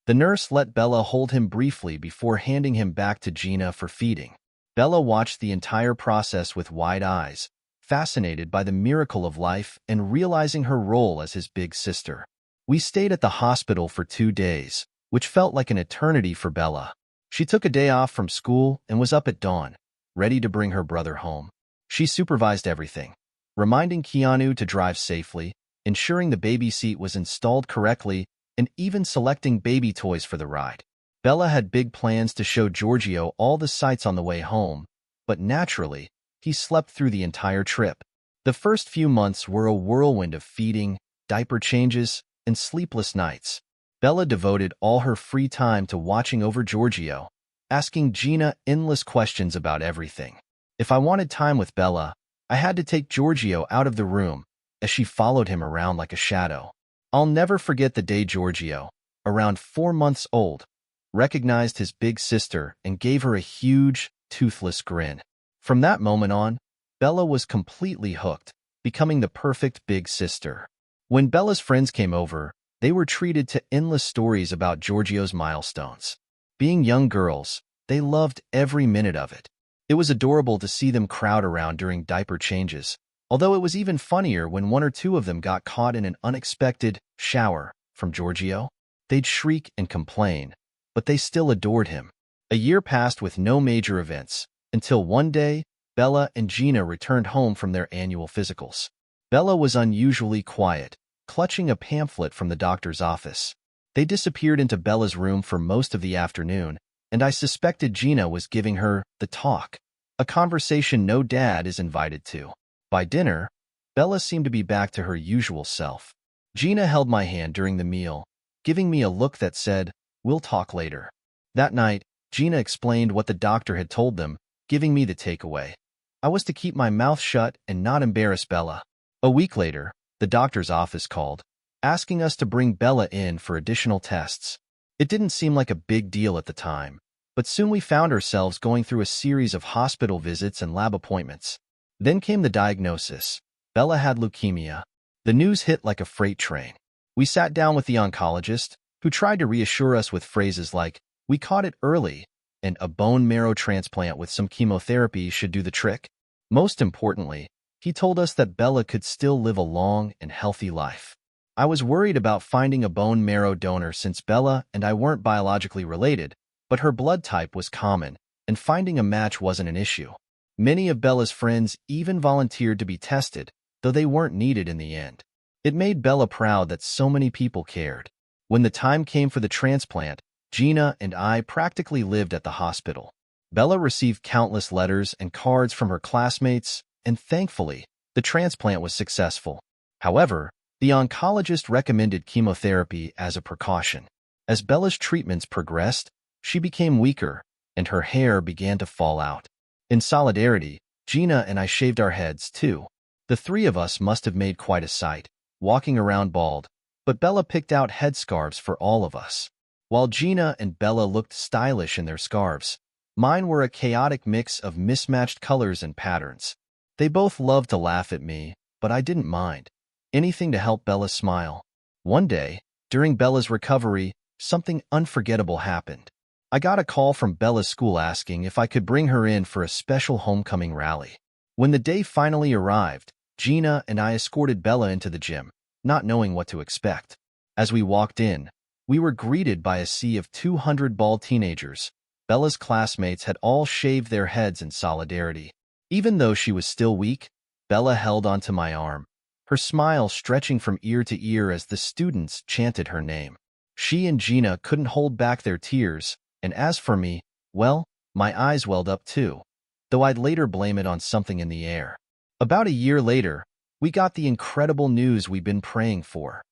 The nurse let Bella hold him briefly before handing him back to Gina for feeding. Bella watched the entire process with wide eyes, fascinated by the miracle of life and realizing her role as his big sister. We stayed at the hospital for 2 days, which felt like an eternity for Bella. She took a day off from school and was up at dawn, ready to bring her brother home. She supervised everything, reminding Keanu to drive safely, ensuring the baby seat was installed correctly, and even selecting baby toys for the ride. Bella had big plans to show Giorgio all the sights on the way home, but naturally, he slept through the entire trip. The first few months were a whirlwind of feeding, diaper changes, and sleepless nights. Bella devoted all her free time to watching over Giorgio, asking Gina endless questions about everything. If I wanted time with Bella, I had to take Giorgio out of the room, as she followed him around like a shadow. I'll never forget the day Giorgio, around 4 months old, recognized his big sister and gave her a huge, toothless grin. From that moment on, Bella was completely hooked, becoming the perfect big sister. When Bella's friends came over, they were treated to endless stories about Giorgio's milestones. Being young girls, they loved every minute of it. It was adorable to see them crowd around during diaper changes, although it was even funnier when 1 or 2 of them got caught in an unexpected shower from Giorgio. They'd shriek and complain, but they still adored him. A year passed with no major events, until one day, Bella and Gina returned home from their annual physicals. Bella was unusually quiet, clutching a pamphlet from the doctor's office. They disappeared into Bella's room for most of the afternoon, and I suspected Gina was giving her the talk, a conversation no dad is invited to. By dinner, Bella seemed to be back to her usual self. Gina held my hand during the meal, giving me a look that said, "We'll talk later." That night, Gina explained what the doctor had told them, giving me the takeaway. I was to keep my mouth shut and not embarrass Bella. A week later, the doctor's office called, asking us to bring Bella in for additional tests. It didn't seem like a big deal at the time, but soon we found ourselves going through a series of hospital visits and lab appointments. Then came the diagnosis. Bella had leukemia. The news hit like a freight train. We sat down with the oncologist, who tried to reassure us with phrases like, "We caught it early," and "a bone marrow transplant with some chemotherapy should do the trick." Most importantly, he told us that Bella could still live a long and healthy life. I was worried about finding a bone marrow donor since Bella and I weren't biologically related, but her blood type was common, and finding a match wasn't an issue. Many of Bella's friends even volunteered to be tested, though they weren't needed in the end. It made Bella proud that so many people cared. When the time came for the transplant, Gina and I practically lived at the hospital. Bella received countless letters and cards from her classmates, and thankfully, the transplant was successful. However, the oncologist recommended chemotherapy as a precaution. As Bella's treatments progressed, she became weaker, and her hair began to fall out. In solidarity, Gina and I shaved our heads, too. The 3 of us must have made quite a sight, walking around bald, but Bella picked out headscarves for all of us. While Gina and Bella looked stylish in their scarves, mine were a chaotic mix of mismatched colors and patterns. They both loved to laugh at me, but I didn't mind. Anything to help Bella smile. One day, during Bella's recovery, something unforgettable happened. I got a call from Bella's school asking if I could bring her in for a special homecoming rally. When the day finally arrived, Gina and I escorted Bella into the gym, not knowing what to expect. As we walked in, we were greeted by a sea of 200 bald teenagers. Bella's classmates had all shaved their heads in solidarity. Even though she was still weak, Bella held onto my arm, her smile stretching from ear to ear as the students chanted her name. She and Gina couldn't hold back their tears, and as for me, well, my eyes welled up too, though I'd later blame it on something in the air. About a year later, we got the incredible news we'd been praying for.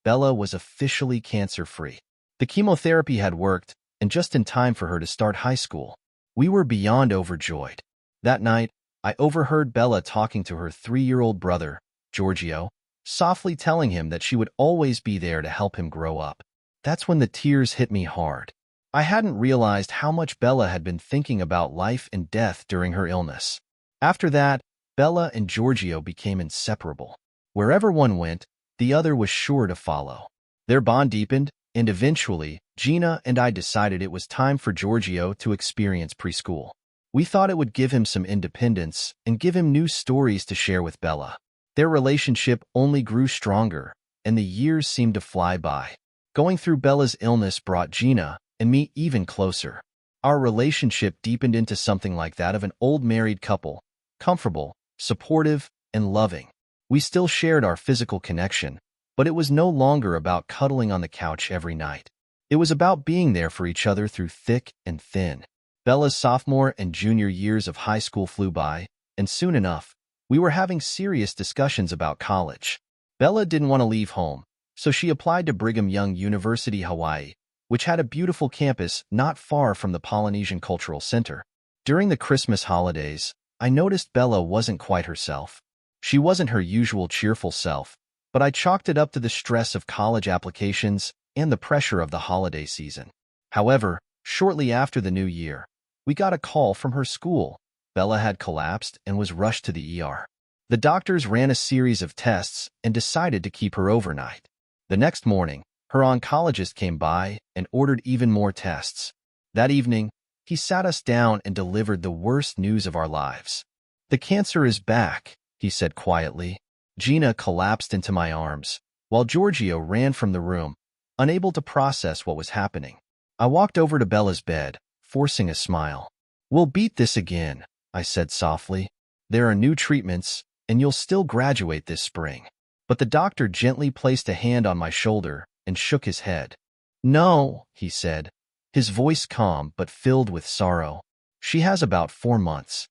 Bella was officially cancer-free. The chemotherapy had worked, and just in time for her to start high school. We were beyond overjoyed. That night, I overheard Bella talking to her 3-year-old brother, Giorgio, softly telling him that she would always be there to help him grow up. That's when the tears hit me hard. I hadn't realized how much Bella had been thinking about life and death during her illness. After that, Bella and Giorgio became inseparable. Wherever one went, the other was sure to follow. Their bond deepened, and eventually, Gina and I decided it was time for Giorgio to experience preschool. We thought it would give him some independence and give him new stories to share with Bella. Their relationship only grew stronger, and the years seemed to fly by. Going through Bella's illness brought Gina and me even closer. Our relationship deepened into something like that of an old married couple, comfortable, supportive, and loving. We still shared our physical connection, but it was no longer about cuddling on the couch every night. It was about being there for each other through thick and thin. Bella's sophomore and junior years of high school flew by, and soon enough, we were having serious discussions about college. Bella didn't want to leave home, so she applied to Brigham Young University, Hawaii, which had a beautiful campus not far from the Polynesian Cultural Center. During the Christmas holidays, I noticed Bella wasn't quite herself. She wasn't her usual cheerful self, but I chalked it up to the stress of college applications and the pressure of the holiday season. However, shortly after the new year, we got a call from her school. Bella had collapsed and was rushed to the ER. The doctors ran a series of tests and decided to keep her overnight. The next morning, her oncologist came by and ordered even more tests. That evening, he sat us down and delivered the worst news of our lives. "The cancer is back," he said quietly. Gina collapsed into my arms, while Giorgio ran from the room, unable to process what was happening. I walked over to Bella's bed, forcing a smile. "We'll beat this again," I said softly. "There are new treatments, and you'll still graduate this spring." But the doctor gently placed a hand on my shoulder and shook his head. "No," he said, his voice calm but filled with sorrow. "She has about 4 months."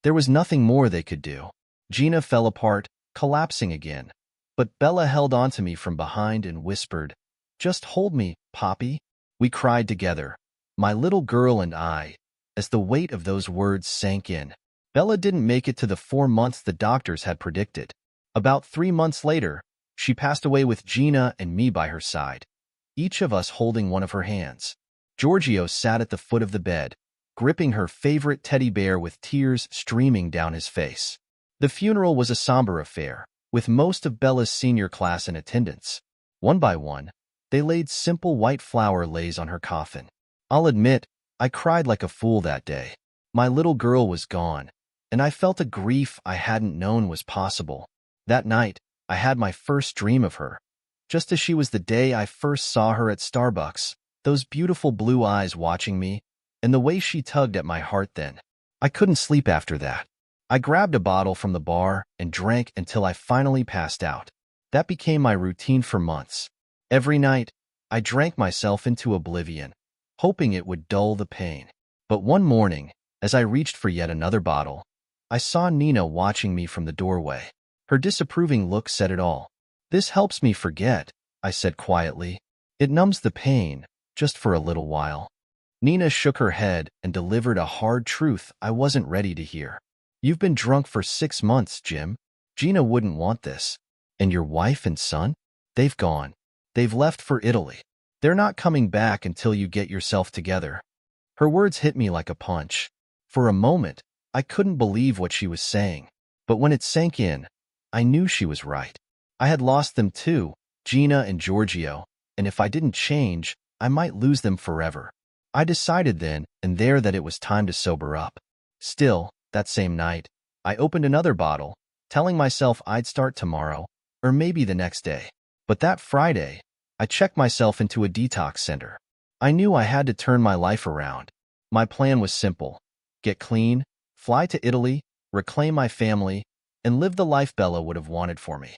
There was nothing more they could do. Gina fell apart, collapsing again. But Bella held onto me from behind and whispered, "Just hold me, Poppy." We cried together, my little girl and I, as the weight of those words sank in. Bella didn't make it to the 4 months the doctors had predicted. About 3 months later, she passed away with Gina and me by her side, each of us holding one of her hands. Giorgio sat at the foot of the bed, gripping her favorite teddy bear with tears streaming down his face. The funeral was a somber affair, with most of Bella's senior class in attendance. One by one, they laid simple white flower lays on her coffin. I'll admit, I cried like a fool that day. My little girl was gone, and I felt a grief I hadn't known was possible. That night, I had my first dream of her, just as she was the day I first saw her at Starbucks, those beautiful blue eyes watching me, and the way she tugged at my heart then. I couldn't sleep after that. I grabbed a bottle from the bar and drank until I finally passed out. That became my routine for months. Every night, I drank myself into oblivion, hoping it would dull the pain. But one morning, as I reached for yet another bottle, I saw Nina watching me from the doorway. Her disapproving look said it all. "This helps me forget," I said quietly. "It numbs the pain, just for a little while." Nina shook her head and delivered a hard truth I wasn't ready to hear. "You've been drunk for 6 months, Jim. Gina wouldn't want this. And your wife and son? They've gone. They've left for Italy. They're not coming back until you get yourself together." Her words hit me like a punch. For a moment, I couldn't believe what she was saying. But when it sank in, I knew she was right. I had lost them too, Gina and Giorgio, and if I didn't change, I might lose them forever. I decided then and there that it was time to sober up. Still, that same night, I opened another bottle, telling myself I'd start tomorrow, or maybe the next day. But that Friday, I checked myself into a detox center. I knew I had to turn my life around. My plan was simple: get clean, fly to Italy, reclaim my family, and live the life Bella would have wanted for me.